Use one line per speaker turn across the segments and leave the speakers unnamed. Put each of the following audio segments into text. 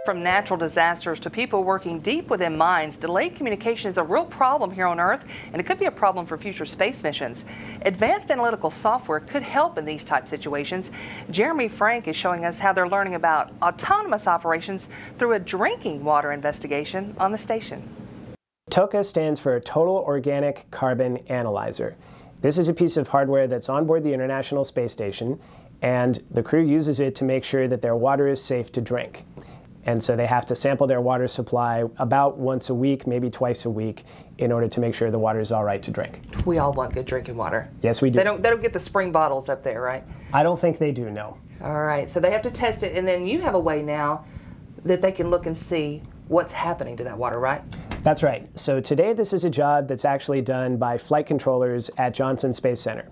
From natural disasters to people working deep within mines, delayed communication is a real problem here on Earth, and it could be a problem for future space missions. Advanced analytical software could help in these type situations. Jeremy Frank is showing us how they're learning about autonomous operations through a drinking water investigation on the station.
TOCA stands for Total Organic Carbon Analyzer. This is a piece of hardware that's on board the International Space Station, and the crew uses it to make sure that their water is safe to drink. And so they have to sample their water supply about once a week, maybe twice a week, in order to make sure the water is all right to drink.
We all want good drinking water.
Yes, we do.
They don't get the spring bottles up there, right?
I don't think they do, no.
All right, so they have to test it, and then you have a way now that they can look and see what's happening to that water, right?
That's right. So today this is a job that's actually done by flight controllers at Johnson Space Center.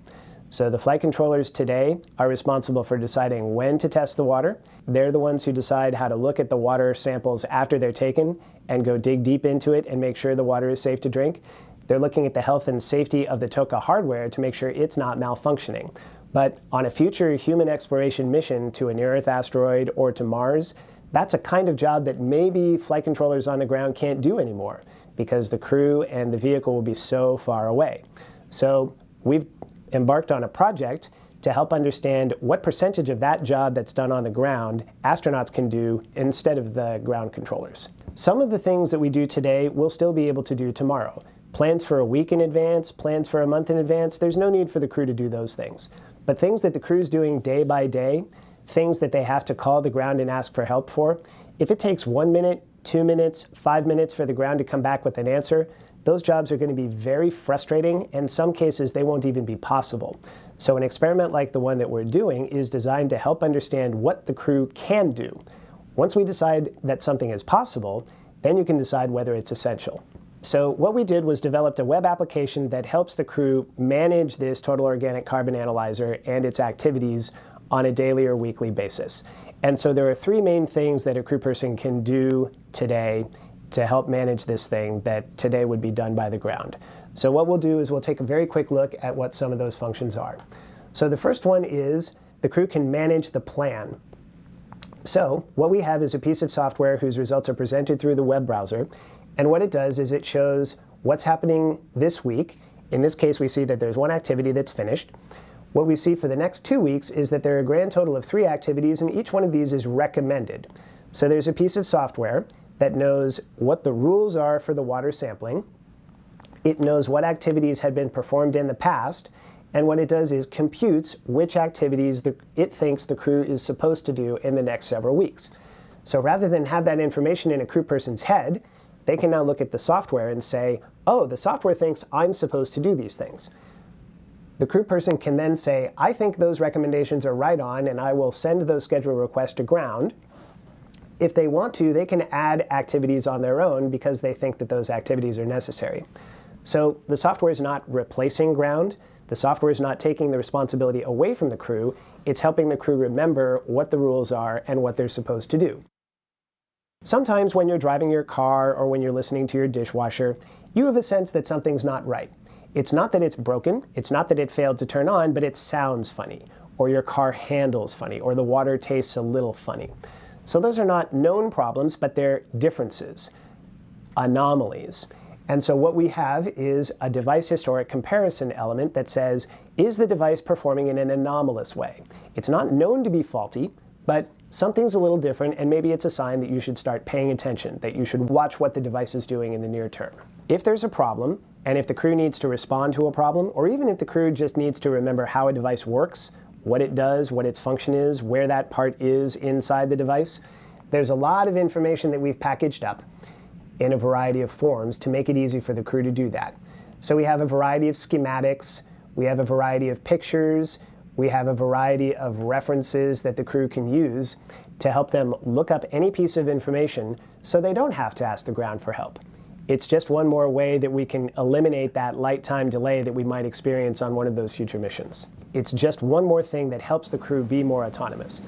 So the flight controllers today are responsible for deciding when to test the water. They're the ones who decide how to look at the water samples after they're taken and go dig deep into it and make sure the water is safe to drink. They're looking at the health and safety of the TOCA hardware to make sure it's not malfunctioning. But on a future human exploration mission to a near-Earth asteroid or to Mars, that's a kind of job that maybe flight controllers on the ground can't do anymore because the crew and the vehicle will be so far away. So we've embarked on a project to help understand what percentage of that job that's done on the ground astronauts can do instead of the ground controllers. Some of the things that we do today we'll still be able to do tomorrow. Plans for a week in advance, plans for a month in advance, there's no need for the crew to do those things. But things that the crew's doing day by day, things that they have to call the ground and ask for help for, if it takes 1 minute, 2 minutes, 5 minutes for the ground to come back with an answer, those jobs are going to be very frustrating. In some cases, they won't even be possible. So an experiment like the one that we're doing is designed to help understand what the crew can do. Once we decide that something is possible, then you can decide whether it's essential. So what we did was developed a web application that helps the crew manage this Total Organic Carbon Analyzer and its activities on a daily or weekly basis. And so there are three main things that a crew person can do today to help manage this thing that today would be done by the ground. So what we'll do is we'll take a very quick look at what some of those functions are. So the first one is the crew can manage the plan. So what we have is a piece of software whose results are presented through the web browser. And what it does is it shows what's happening this week. In this case, we see that there's one activity that's finished. What we see for the next 2 weeks is that there are a grand total of 3 activities, and each one of these is recommended. So there's a piece of software that knows what the rules are for the water sampling. It knows what activities had been performed in the past, and what it does is computes which activities it thinks the crew is supposed to do in the next several weeks. So rather than have that information in a crew person's head, they can now look at the software and say, oh, the software thinks I'm supposed to do these things. The crew person can then say, I think those recommendations are right on, and I will send those schedule requests to ground. If they want to, they can add activities on their own because they think that those activities are necessary. So the software is not replacing ground. The software is not taking the responsibility away from the crew. It's helping the crew remember what the rules are and what they're supposed to do. Sometimes when you're driving your car or when you're listening to your dishwasher, you have a sense that something's not right. It's not that it's broken, it's not that it failed to turn on, but it sounds funny, or your car handles funny, or the water tastes a little funny. So those are not known problems, but they're differences, anomalies. And so what we have is a device historic comparison element that says, is the device performing in an anomalous way? It's not known to be faulty, but something's a little different, and maybe it's a sign that you should start paying attention, that you should watch what the device is doing in the near term. If there's a problem, and if the crew needs to respond to a problem, or even if the crew just needs to remember how a device works, what it does, what its function is, where that part is inside the device, there's a lot of information that we've packaged up in a variety of forms to make it easy for the crew to do that. So we have a variety of schematics, we have a variety of pictures, we have a variety of references that the crew can use to help them look up any piece of information so they don't have to ask the ground for help. It's just one more way that we can eliminate that light time delay that we might experience on one of those future missions. It's just one more thing that helps the crew be more autonomous.